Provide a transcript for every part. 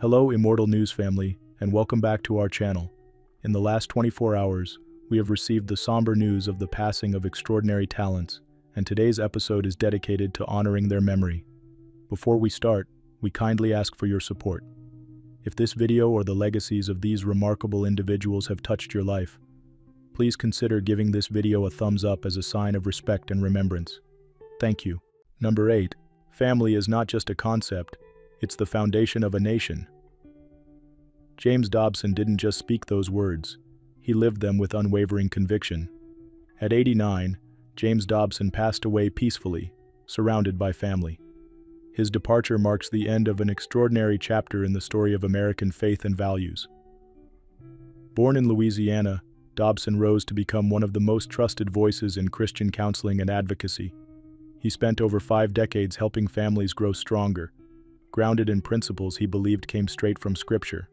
Hello, Immortal News family, and welcome back to our channel. In the last 24 hours, we have received the somber news of the passing of extraordinary talents, and today's episode is dedicated to honoring their memory. Before we start, we kindly ask for your support. If this video or the legacies of these remarkable individuals have touched your life, please consider giving this video a thumbs up as a sign of respect and remembrance. Thank you. Number 8. Family is not just a concept, it's the foundation of a nation. James Dobson didn't just speak those words, he lived them with unwavering conviction. At 89, James Dobson passed away peacefully, surrounded by family. His departure marks the end of an extraordinary chapter in the story of American faith and values. Born in Louisiana, Dobson rose to become one of the most trusted voices in Christian counseling and advocacy. He spent over 5 decades helping families grow stronger, grounded in principles he believed came straight from Scripture.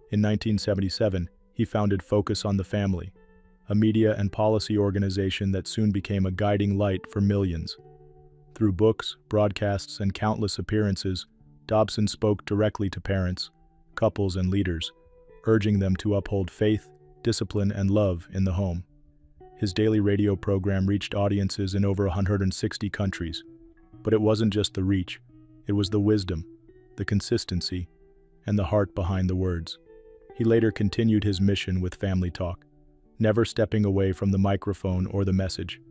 In 1977, he founded Focus on the Family, a media and policy organization that soon became a guiding light for millions. Through books, broadcasts, and countless appearances, Dobson spoke directly to parents, couples, and leaders, urging them to uphold faith, discipline, and love in the home. His daily radio program reached audiences in over 160 countries, but it wasn't just the reach. It was the wisdom, the consistency, and the heart behind the words. He later continued his mission with Family Talk, never stepping away from the microphone or the message.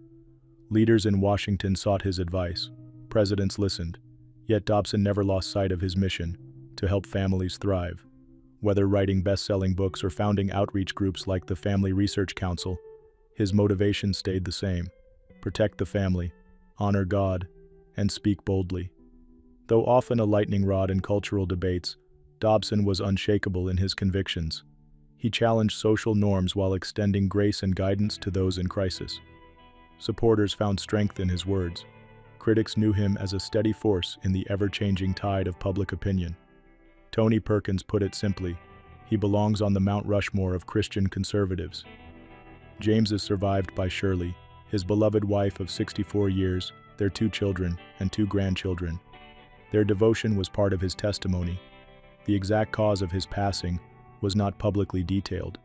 Leaders in Washington sought his advice. Presidents listened. Yet Dobson never lost sight of his mission, to help families thrive. Whether writing best-selling books or founding outreach groups like the Family Research Council, his motivation stayed the same: protect the family, honor God, and speak boldly. Though often a lightning rod in cultural debates, Dobson was unshakable in his convictions. He challenged social norms while extending grace and guidance to those in crisis. Supporters found strength in his words. Critics knew him as a steady force in the ever-changing tide of public opinion. Tony Perkins put it simply: he belongs on the Mount Rushmore of Christian conservatives. James is survived by Shelley, his beloved wife of 64 years, their 2 children, and 2 grandchildren. Their devotion was part of his testimony. The exact cause of his passing was not publicly detailed,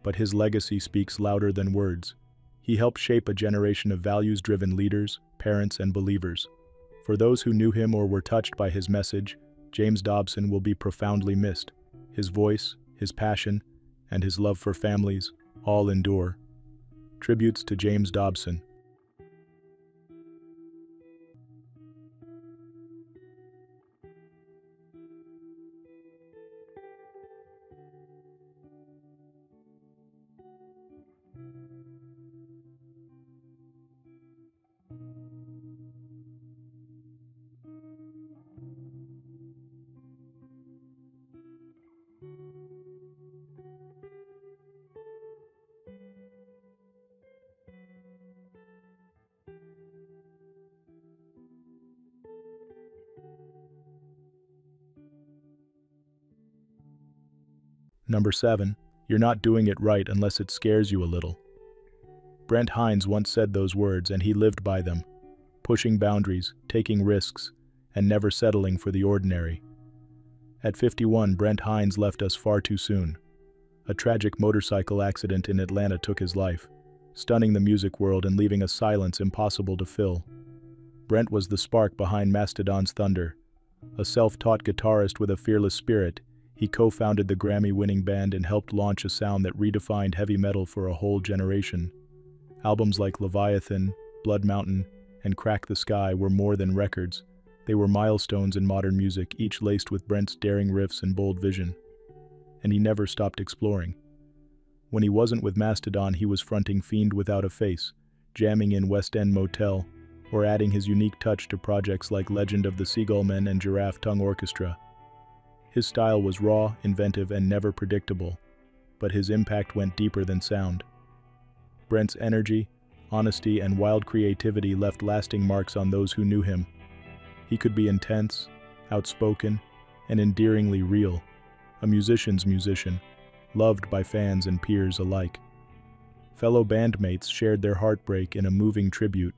but his legacy speaks louder than words. He helped shape a generation of values-driven leaders, parents, and believers. For those who knew him or were touched by his message, James Dobson will be profoundly missed. His voice, his passion, and his love for families all endure. Tributes to James Dobson. Number 7. You're not doing it right unless it scares you a little. Brent Hines once said those words, and he lived by them, pushing boundaries, taking risks, and never settling for the ordinary. At 51, Brent Hines left us far too soon. A tragic motorcycle accident in Atlanta took his life, stunning the music world and leaving a silence impossible to fill. Brent was the spark behind Mastodon's thunder. A self-taught guitarist with a fearless spirit, he co-founded the Grammy-winning band and helped launch a sound that redefined heavy metal for a whole generation. Albums like Leviathan, Blood Mountain, and Crack the Sky were more than records. They were milestones in modern music, each laced with Brent's daring riffs and bold vision. And he never stopped exploring. When he wasn't with Mastodon, he was fronting Fiend Without a Face, jamming in West End Motel, or adding his unique touch to projects like Legend of the Seagullmen and Giraffe Tongue Orchestra. His style was raw, inventive, and never predictable, but his impact went deeper than sound. Brent's energy, honesty, and wild creativity left lasting marks on those who knew him. He could be intense, outspoken, and endearingly real, a musician's musician, loved by fans and peers alike. Fellow bandmates shared their heartbreak in a moving tribute.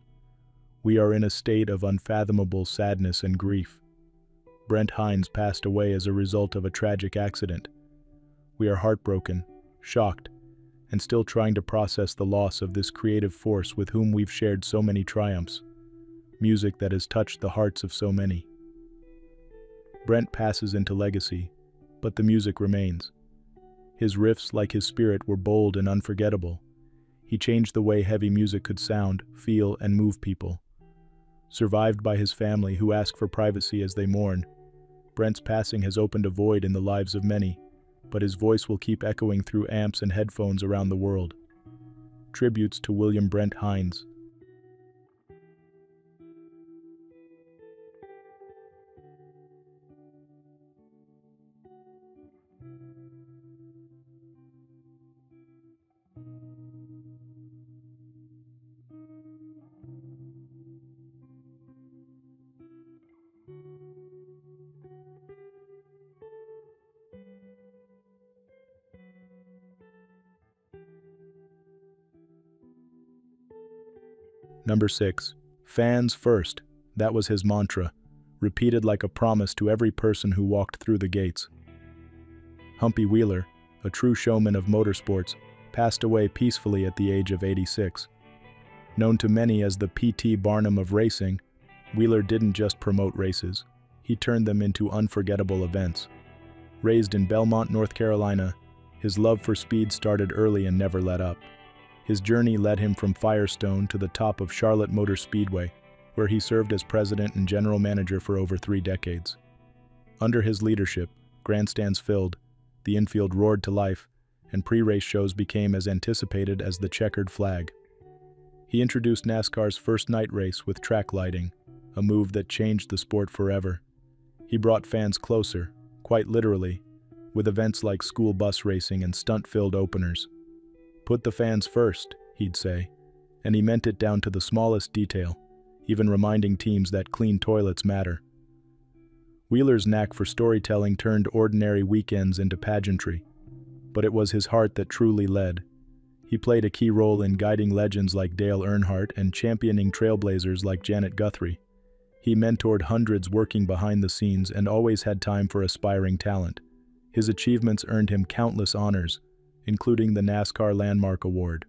We are in a state of unfathomable sadness and grief. Brent Hines passed away as a result of a tragic accident. We are heartbroken, shocked, and still trying to process the loss of this creative force with whom we've shared so many triumphs, music that has touched the hearts of so many. Brent passes into legacy, but the music remains. His riffs, like his spirit, were bold and unforgettable. He changed the way heavy music could sound, feel, and move people. Survived by his family, who ask for privacy as they mourn, Brent's passing has opened a void in the lives of many, but his voice will keep echoing through amps and headphones around the world. Tributes to William Brent Hines. Number 6. Fans first. That was his mantra, repeated like a promise to every person who walked through the gates. Humpy Wheeler, a true showman of motorsports, passed away peacefully at the age of 86. Known to many as the P.T. Barnum of racing, Wheeler didn't just promote races, he turned them into unforgettable events. Raised in Belmont, North Carolina, his love for speed started early and never let up. His journey led him from Firestone to the top of Charlotte Motor Speedway, where he served as president and general manager for over 3 decades. Under his leadership, grandstands filled, the infield roared to life, and pre-race shows became as anticipated as the checkered flag. He introduced NASCAR's first night race with track lighting, a move that changed the sport forever. He brought fans closer, quite literally, with events like school bus racing and stunt-filled openers. "Put the fans first," he'd say, and he meant it down to the smallest detail, even reminding teams that clean toilets matter. Wheeler's knack for storytelling turned ordinary weekends into pageantry, but it was his heart that truly led. He played a key role in guiding legends like Dale Earnhardt and championing trailblazers like Janet Guthrie. He mentored hundreds working behind the scenes and always had time for aspiring talent. His achievements earned him countless honors, including the NASCAR Landmark Award.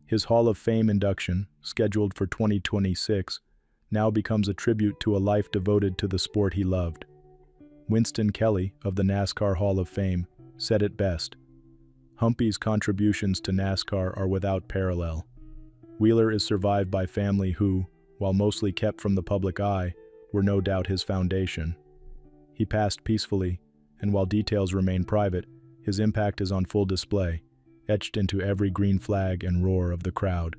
His Hall of Fame induction, scheduled for 2026, now becomes a tribute to a life devoted to the sport he loved. Winston Kelly, of the NASCAR Hall of Fame, said it best: "Humpy's contributions to NASCAR are without parallel." Wheeler is survived by family who, while mostly kept from the public eye, were no doubt his foundation. He passed peacefully, and while details remain private, his impact is on full display, etched into every green flag and roar of the crowd.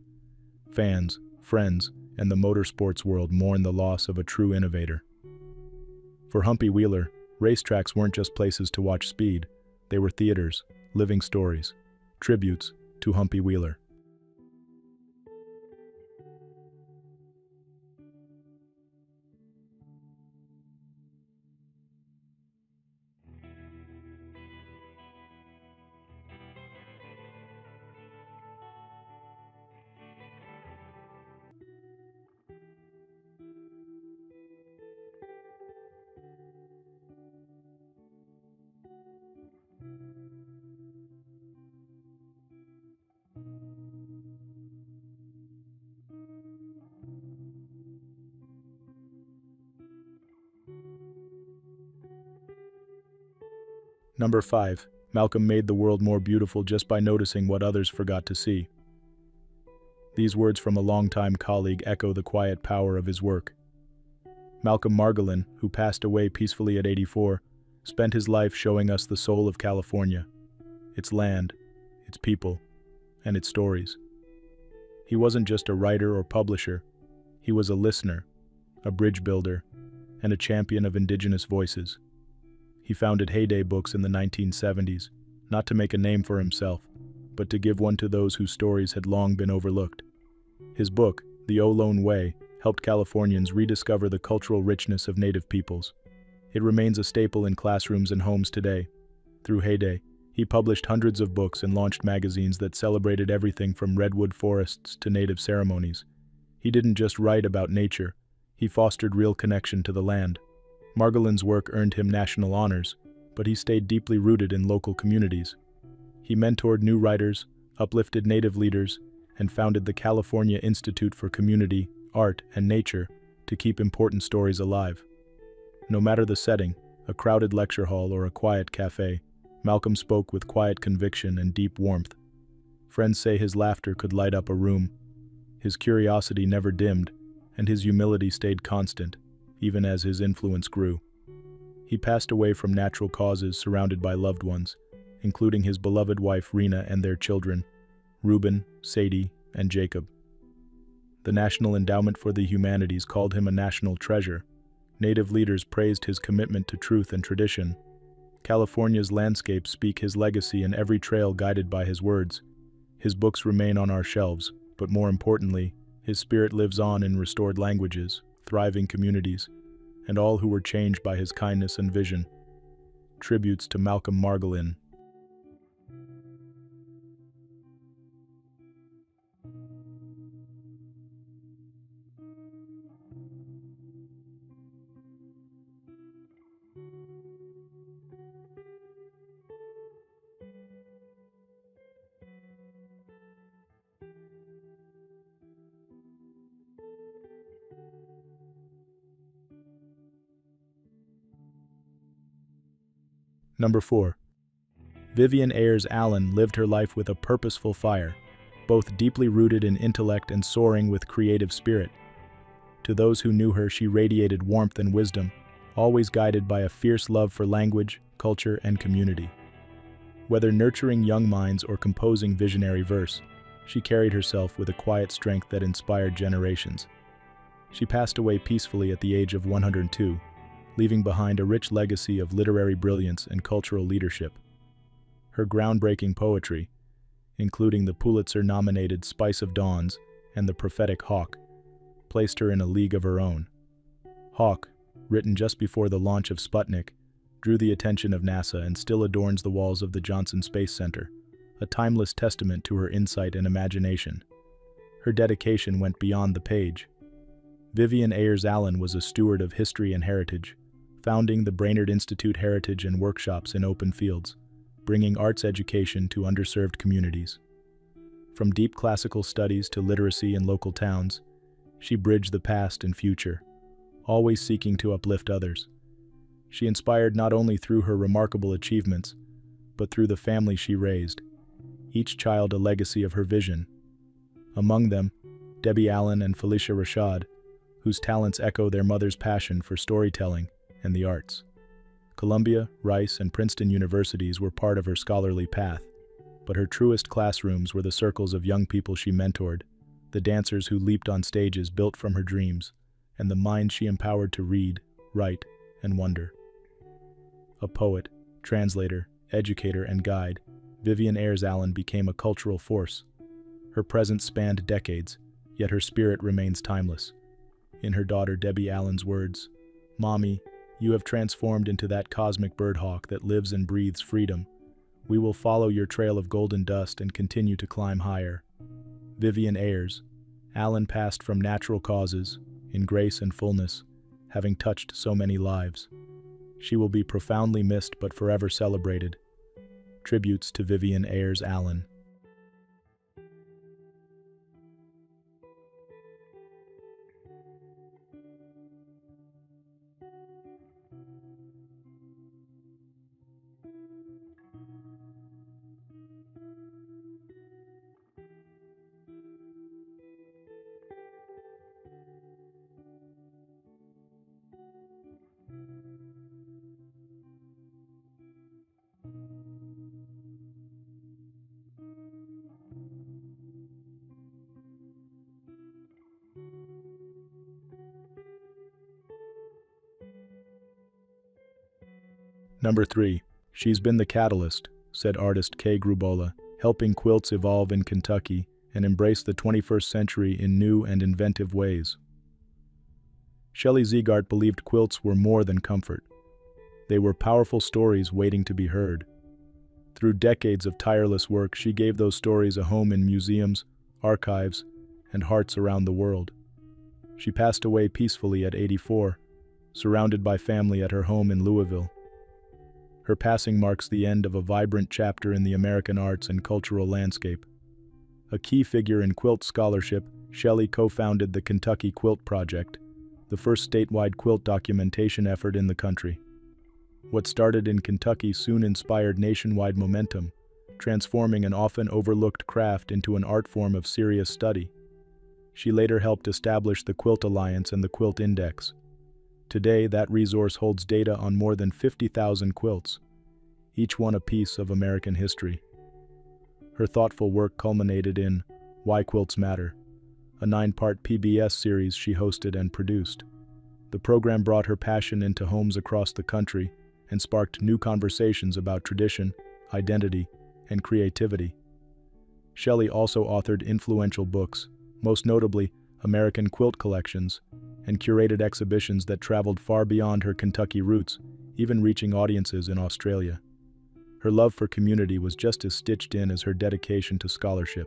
Fans, friends, and the motorsports world mourn the loss of a true innovator. For Humpy Wheeler, racetracks weren't just places to watch speed, they were theaters, living stories, tributes to Humpy Wheeler. Number 5. Malcolm made the world more beautiful just by noticing what others forgot to see. These words from a longtime colleague echo the quiet power of his work. Malcolm Margolin, who passed away peacefully at 84, spent his life showing us the soul of California, its land, its people, and its stories. He wasn't just a writer or publisher, he was a listener, a bridge builder, and a champion of Indigenous voices. He founded Heyday Books in the 1970s, not to make a name for himself, but to give one to those whose stories had long been overlooked. His book, The Ohlone Way, helped Californians rediscover the cultural richness of Native peoples. It remains a staple in classrooms and homes today. Through Heyday, he published hundreds of books and launched magazines that celebrated everything from redwood forests to Native ceremonies. He didn't just write about nature, he fostered real connection to the land. Margolin's work earned him national honors, but he stayed deeply rooted in local communities. He mentored new writers, uplifted native leaders, and founded the California Institute for Community, Art, and Nature to keep important stories alive. No matter the setting, a crowded lecture hall or a quiet cafe, Malcolm spoke with quiet conviction and deep warmth. Friends say his laughter could light up a room. His curiosity never dimmed, and his humility stayed constant, even as his influence grew. He passed away from natural causes surrounded by loved ones, including his beloved wife Rena and their children, Reuben, Sadie, and Jacob. The National Endowment for the Humanities called him a national treasure. Native leaders praised his commitment to truth and tradition. California's landscapes speak his legacy in every trail guided by his words. His books remain on our shelves, but more importantly, his spirit lives on in restored languages, thriving communities, and all who were changed by his kindness and vision. Tributes to Malcolm Margolin. Number 4. Vivien Ayers Allen lived her life with a purposeful fire, both deeply rooted in intellect and soaring with creative spirit. To those who knew her, she radiated warmth and wisdom, always guided by a fierce love for language, culture, and community. Whether nurturing young minds or composing visionary verse, she carried herself with a quiet strength that inspired generations. She passed away peacefully at the age of 102, leaving behind a rich legacy of literary brilliance and cultural leadership. Her groundbreaking poetry, including the Pulitzer-nominated Spice of Dawns and The Prophetic Hawk, placed her in a league of her own. Hawk, written just before the launch of Sputnik, drew the attention of NASA and still adorns the walls of the Johnson Space Center, a timeless testament to her insight and imagination. Her dedication went beyond the page. Vivien Ayers Allen was a steward of history and heritage, founding the Brainerd Institute Heritage and Workshops in open fields, bringing arts education to underserved communities. From deep classical studies to literacy in local towns, she bridged the past and future, always seeking to uplift others. She inspired not only through her remarkable achievements, but through the family she raised, each child a legacy of her vision. Among them, Debbie Allen and Felicia Rashad, whose talents echo their mother's passion for storytelling and the arts. Columbia, Rice, and Princeton universities were part of her scholarly path, but her truest classrooms were the circles of young people she mentored, the dancers who leaped on stages built from her dreams, and the minds she empowered to read, write, and wonder. A poet, translator, educator, and guide, Vivien Ayers Allen became a cultural force. Her presence spanned decades, yet her spirit remains timeless. In her daughter Debbie Allen's words, "Mommy, you have transformed into that cosmic birdhawk that lives and breathes freedom. We will follow your trail of golden dust and continue to climb higher." Vivien Ayers Allen passed from natural causes, in grace and fullness, having touched so many lives. She will be profoundly missed but forever celebrated. Tributes to Vivien Ayers Allen. Number 3. She's been the catalyst, said artist Kay Grubola, helping quilts evolve in Kentucky and embrace the 21st century in new and inventive ways. Shelley Zegart believed quilts were more than comfort. They were powerful stories waiting to be heard. Through decades of tireless work, she gave those stories a home in museums, archives, and hearts around the world. She passed away peacefully at 84, surrounded by family at her home in Louisville. Her passing marks the end of a vibrant chapter in the American arts and cultural landscape. A key figure in quilt scholarship, Shelley co-founded the Kentucky Quilt Project, the first statewide quilt documentation effort in the country. What started in Kentucky soon inspired nationwide momentum, transforming an often overlooked craft into an art form of serious study. She later helped establish the Quilt Alliance and the Quilt Index. Today, that resource holds data on more than 50,000 quilts, each one a piece of American history. Her thoughtful work culminated in Why Quilts Matter, a 9-part PBS series she hosted and produced. The program brought her passion into homes across the country and sparked new conversations about tradition, identity, and creativity. Shelley also authored influential books, most notably American Quilt Collections, and curated exhibitions that traveled far beyond her Kentucky roots, even reaching audiences in Australia. Her love for community was just as stitched in as her dedication to scholarship.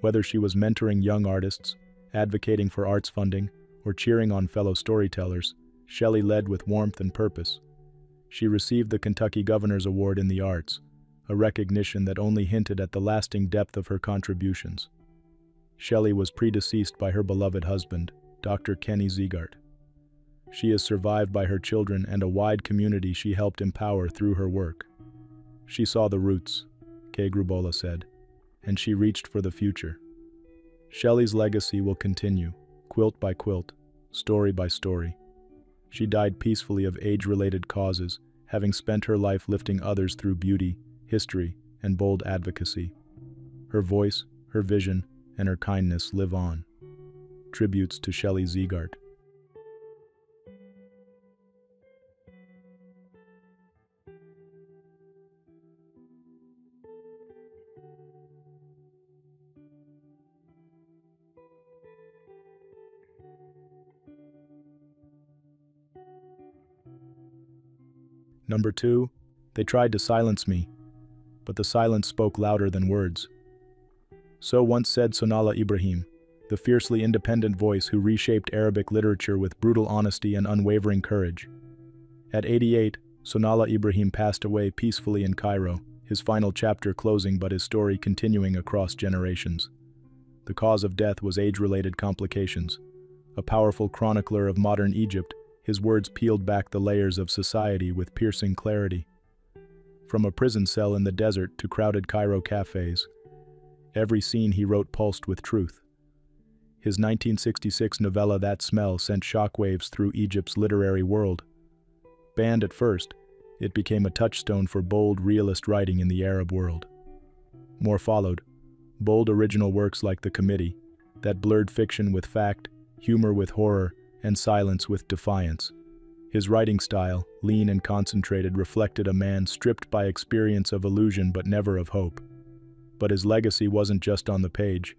Whether she was mentoring young artists, advocating for arts funding, or cheering on fellow storytellers, Shelley led with warmth and purpose. She received the Kentucky Governor's Award in the Arts, a recognition that only hinted at the lasting depth of her contributions. Shelley was predeceased by her beloved husband, Dr. Kenny Zegart. She is survived by her children and a wide community she helped empower through her work. She saw the roots, Kay Grubola said, and she reached for the future. Shelley's legacy will continue, quilt by quilt, story by story. She died peacefully of age-related causes, having spent her life lifting others through beauty, history, and bold advocacy. Her voice, her vision, and her kindness live on. Tributes to Shelley Zegart. Number 2, they tried to silence me, but the silence spoke louder than words. So once said Sonallah Ibrahim, the fiercely independent voice who reshaped Arabic literature with brutal honesty and unwavering courage. At 88, Sonallah Ibrahim passed away peacefully in Cairo, his final chapter closing but his story continuing across generations. The cause of death was age-related complications. A powerful chronicler of modern Egypt, his words peeled back the layers of society with piercing clarity. From a prison cell in the desert to crowded Cairo cafes, every scene he wrote pulsed with truth. His 1966 novella That Smell sent shockwaves through Egypt's literary world. Banned at first, it became a touchstone for bold, realist writing in the Arab world. More followed, bold original works like The Committee, that blurred fiction with fact, humor with horror, and silence with defiance. His writing style, lean and concentrated, reflected a man stripped by experience of illusion but never of hope. But his legacy wasn't just on the page.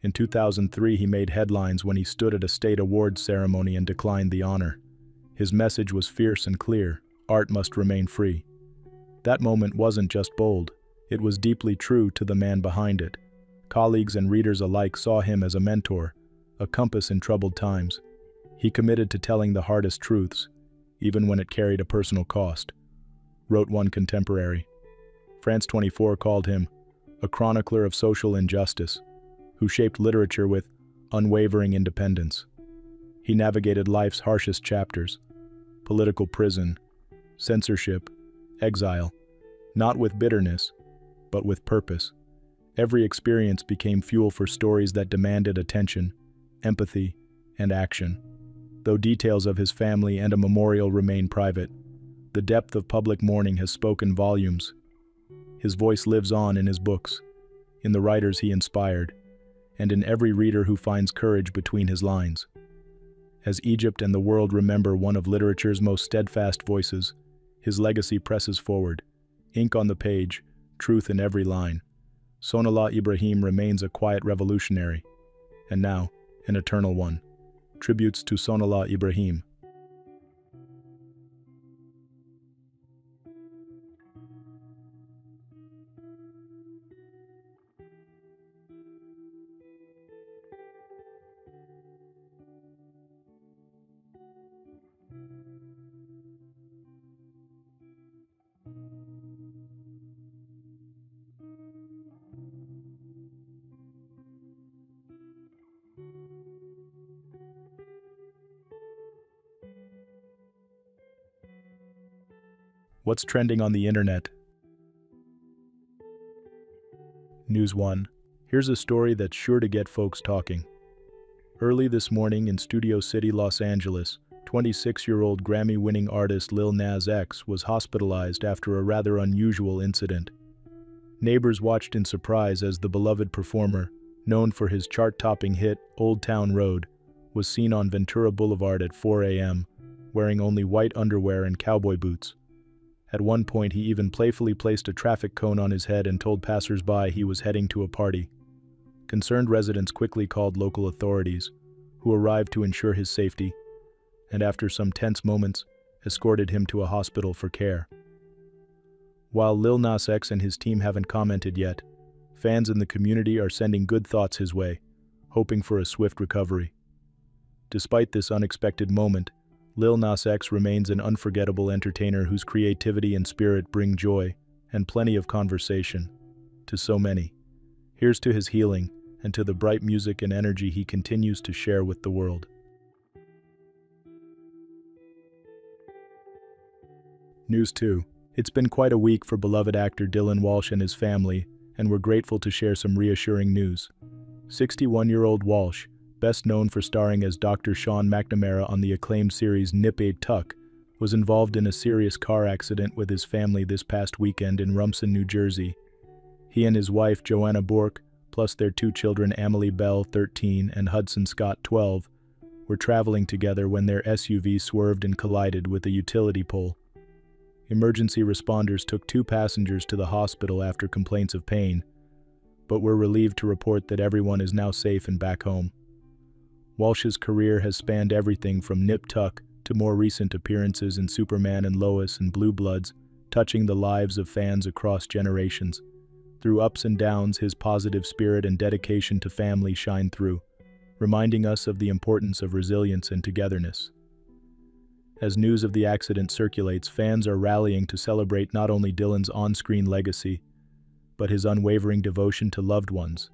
In 2003, he made headlines when he stood at a state awards ceremony and declined the honor. His message was fierce and clear: art must remain free. That moment wasn't just bold, it was deeply true to the man behind it. Colleagues and readers alike saw him as a mentor, a compass in troubled times. He committed to telling the hardest truths, even when it carried a personal cost, wrote one contemporary. France 24 called him a chronicler of social injustice, who shaped literature with unwavering independence. He navigated life's harshest chapters: political prison, censorship, exile, not with bitterness, but with purpose. Every experience became fuel for stories that demanded attention, empathy, and action. Though details of his family and a memorial remain private, the depth of public mourning has spoken volumes. His voice lives on in his books, in the writers he inspired, and in every reader who finds courage between his lines. As Egypt and the world remember one of literature's most steadfast voices, his legacy presses forward, ink on the page, truth in every line. Sonallah Ibrahim remains a quiet revolutionary, and now, an eternal one. Tributes to Sonallah Ibrahim. What's trending on the internet? News 1. Here's a story that's sure to get folks talking. Early this morning in Studio City, Los Angeles, 26-year-old Grammy-winning artist Lil Nas X was hospitalized after a rather unusual incident. Neighbors watched in surprise as the beloved performer, known for his chart-topping hit Old Town Road, was seen on Ventura Boulevard at 4 a.m., wearing only white underwear and cowboy boots. At one point, he even playfully placed a traffic cone on his head and told passers-by he was heading to a party. Concerned residents quickly called local authorities, who arrived to ensure his safety, and after some tense moments, escorted him to a hospital for care. While Lil Nas X and his team haven't commented yet, fans in the community are sending good thoughts his way, hoping for a swift recovery. Despite this unexpected moment, Lil Nas X remains an unforgettable entertainer whose creativity and spirit bring joy and plenty of conversation to so many. Here's to his healing and to the bright music and energy he continues to share with the world. News 2. It's been quite a week for beloved actor Dylan Walsh and his family, and we're grateful to share some reassuring news. 61-year-old Walsh, best known for starring as Dr. Sean McNamara on the acclaimed series Nip 'Aid Tuck, was involved in a serious car accident with his family this past weekend in Rumson, New Jersey. He and his wife, Joanna Bourke, plus their two children Amelie Bell, 13, and Hudson Scott, 12, were traveling together when their SUV swerved and collided with a utility pole. Emergency responders took two passengers to the hospital after complaints of pain, but were relieved to report that everyone is now safe and back home. Walsh's career has spanned everything from Nip Tuck to more recent appearances in Superman and Lois and Blue Bloods, touching the lives of fans across generations. Through ups and downs, his positive spirit and dedication to family shine through, reminding us of the importance of resilience and togetherness. As news of the accident circulates, fans are rallying to celebrate not only Dylan's on-screen legacy, but his unwavering devotion to loved ones.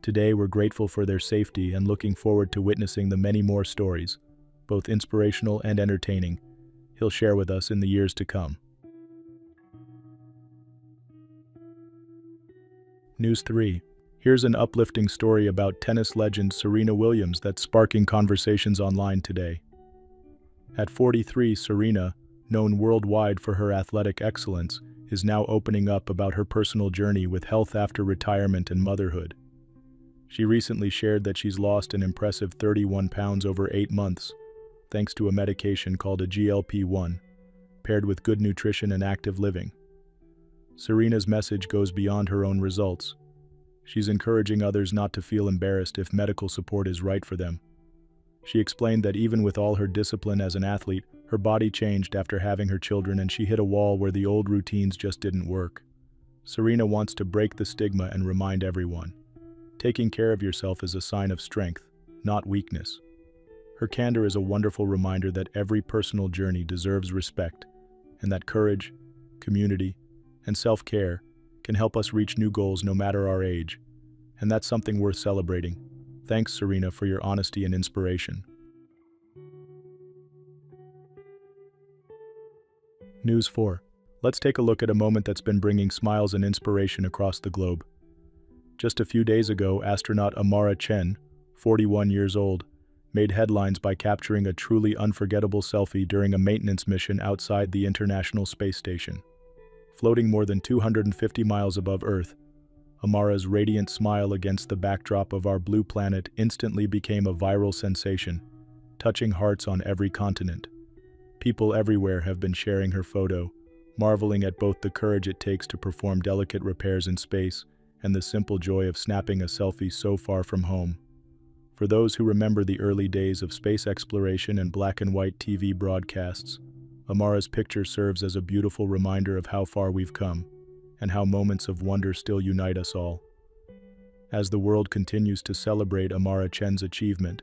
Today, we're grateful for their safety and looking forward to witnessing the many more stories, both inspirational and entertaining, he'll share with us in the years to come. News 3. Here's an uplifting story about tennis legend Serena Williams that's sparking conversations online today. At 43, Serena, known worldwide for her athletic excellence, is now opening up about her personal journey with health after retirement and motherhood. She recently shared that she's lost an impressive 31 pounds over 8 months, thanks to a medication called a GLP-1, paired with good nutrition and active living. Serena's message goes beyond her own results. She's encouraging others not to feel embarrassed if medical support is right for them. She explained that even with all her discipline as an athlete, her body changed after having her children and she hit a wall where the old routines just didn't work. Serena wants to break the stigma and remind everyone. Taking care of yourself is a sign of strength, not weakness. Her candor is a wonderful reminder that every personal journey deserves respect, and that courage, community, and self-care can help us reach new goals no matter our age. And that's something worth celebrating. Thanks, Serena, for your honesty and inspiration. News 4. Let's take a look at a moment that's been bringing smiles and inspiration across the globe. Just a few days ago, astronaut Amara Chen, 41 years old, made headlines by capturing a truly unforgettable selfie during a maintenance mission outside the International Space Station. Floating more than 250 miles above Earth, Amara's radiant smile against the backdrop of our blue planet instantly became a viral sensation, touching hearts on every continent. People everywhere have been sharing her photo, marveling at both the courage it takes to perform delicate repairs in space and the simple joy of snapping a selfie so far from home. For those who remember the early days of space exploration and black and white TV broadcasts, Amara's picture serves as a beautiful reminder of how far we've come, and how moments of wonder still unite us all. As the world continues to celebrate Amara Chen's achievement,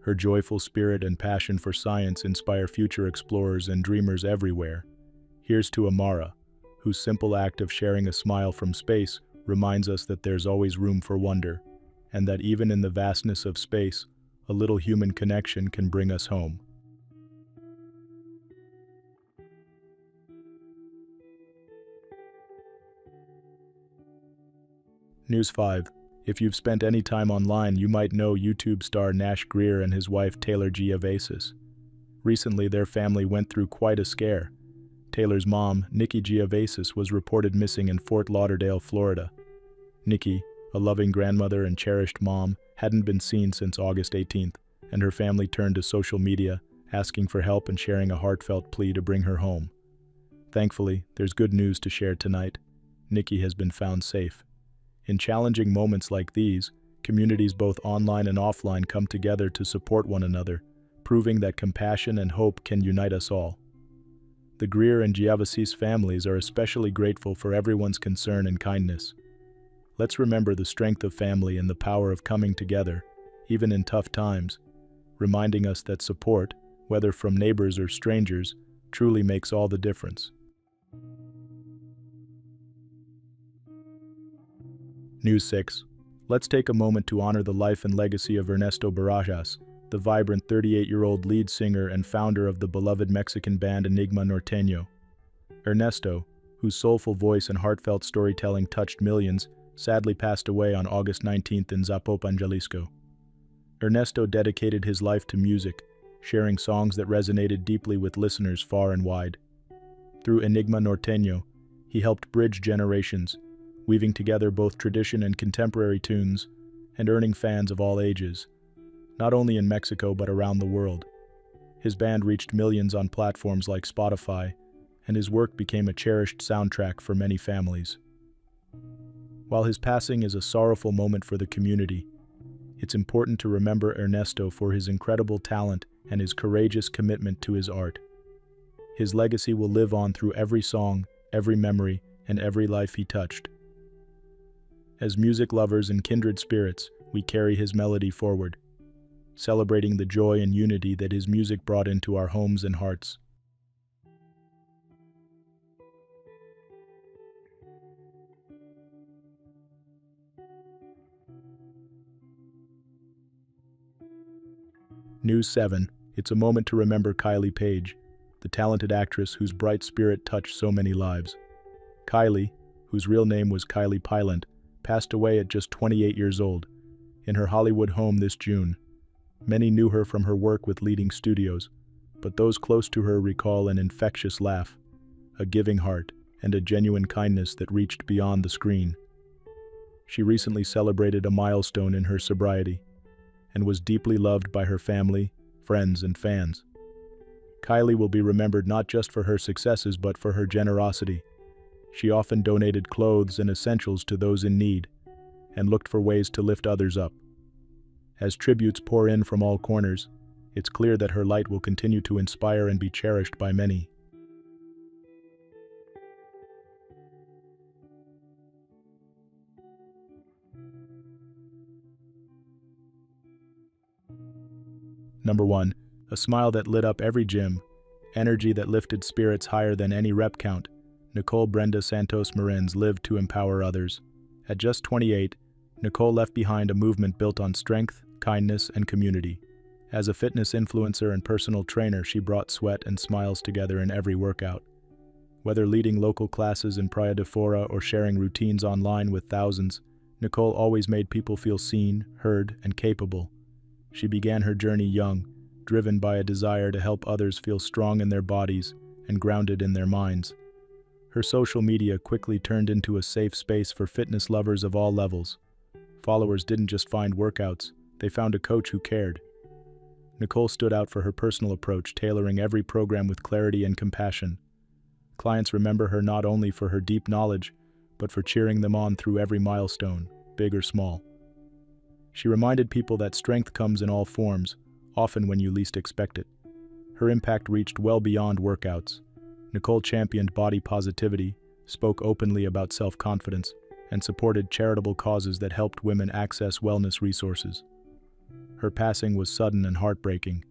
her joyful spirit and passion for science inspire future explorers and dreamers everywhere. Here's to Amara, whose simple act of sharing a smile from space reminds us that there's always room for wonder, and that even in the vastness of space, a little human connection can bring us home. News 5. If you've spent any time online, you might know YouTube star Nash Greer and his wife Taylor Giavasis. Recently, their family went through quite a scare. Taylor's mom, Nikki Giavasis, was reported missing in Fort Lauderdale, Florida. Nikki, a loving grandmother and cherished mom, hadn't been seen since August 18th, and her family turned to social media, asking for help and sharing a heartfelt plea to bring her home. Thankfully, there's good news to share tonight. Nikki has been found safe. In challenging moments like these, communities both online and offline come together to support one another, proving that compassion and hope can unite us all. The Greer and Giavasis families are especially grateful for everyone's concern and kindness. Let's remember the strength of family and the power of coming together, even in tough times, reminding us that support, whether from neighbors or strangers, truly makes all the difference. News 6. Let's take a moment to honor the life and legacy of Ernesto Barajas, the vibrant 38-year-old lead singer and founder of the beloved Mexican band Enigma Norteño. Ernesto, whose soulful voice and heartfelt storytelling touched millions, sadly passed away on August 19th in Zapopan, Jalisco. Ernesto dedicated his life to music, sharing songs that resonated deeply with listeners far and wide. Through Enigma Norteño, he helped bridge generations, weaving together both tradition and contemporary tunes, and earning fans of all ages, not only in Mexico but around the world. His band reached millions on platforms like Spotify, and his work became a cherished soundtrack for many families. While his passing is a sorrowful moment for the community, it's important to remember Ernesto for his incredible talent and his courageous commitment to his art. His legacy will live on through every song, every memory, and every life he touched. As music lovers and kindred spirits, we carry his melody forward, celebrating the joy and unity that his music brought into our homes and hearts. News 7. It's a moment to remember Kylie Page, the talented actress whose bright spirit touched so many lives. Kylie, whose real name was Kylie Pylant, passed away at just 28 years old, in her Hollywood home this June. Many knew her from her work with leading studios, but those close to her recall an infectious laugh, a giving heart, and a genuine kindness that reached beyond the screen. She recently celebrated a milestone in her sobriety, and was deeply loved by her family, friends, and fans. Kylie will be remembered not just for her successes but for her generosity. She often donated clothes and essentials to those in need, and looked for ways to lift others up. As tributes pour in from all corners, it's clear that her light will continue to inspire and be cherished by many. Number 1. A smile that lit up every gym, energy that lifted spirits higher than any rep count. Nicole Brenda Santos Marens lived to empower others. At just 28, Nicole left behind a movement built on strength, kindness, and community. As a fitness influencer and personal trainer, she brought sweat and smiles together in every workout. Whether leading local classes in Praia de Fora or sharing routines online with thousands, Nicole always made people feel seen, heard, and capable. She began her journey young, driven by a desire to help others feel strong in their bodies and grounded in their minds. Her social media quickly turned into a safe space for fitness lovers of all levels. Followers didn't just find workouts, they found a coach who cared. Nicole stood out for her personal approach, tailoring every program with clarity and compassion. Clients remember her not only for her deep knowledge, but for cheering them on through every milestone, big or small. She reminded people that strength comes in all forms, often when you least expect it. Her impact reached well beyond workouts. Nicole championed body positivity, spoke openly about self-confidence, and supported charitable causes that helped women access wellness resources. Her passing was sudden and heartbreaking.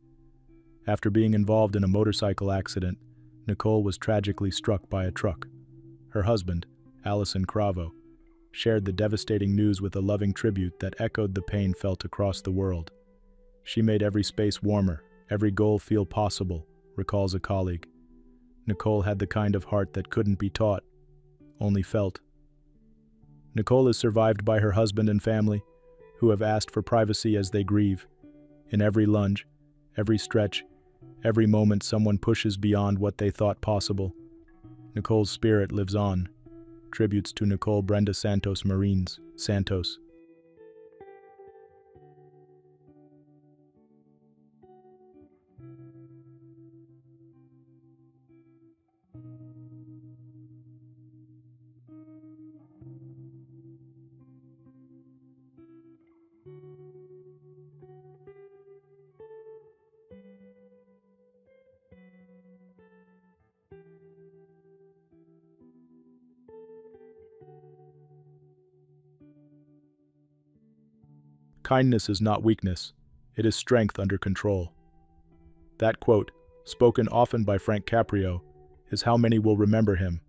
After being involved in a motorcycle accident, Nicole was tragically struck by a truck. Her husband, Allison Cravo, shared the devastating news with a loving tribute that echoed the pain felt across the world. "She made every space warmer, every goal feel possible," recalls a colleague. Nicole had the kind of heart that couldn't be taught, only felt. Nicole is survived by her husband and family, who have asked for privacy as they grieve. In every lunge, every stretch, every moment someone pushes beyond what they thought possible. Nicole's spirit lives on. Tributes to Nicole Brenda Santos Marines, Santos. Kindness is not weakness, it is strength under control. That quote, spoken often by Frank Caprio, is how many will remember him,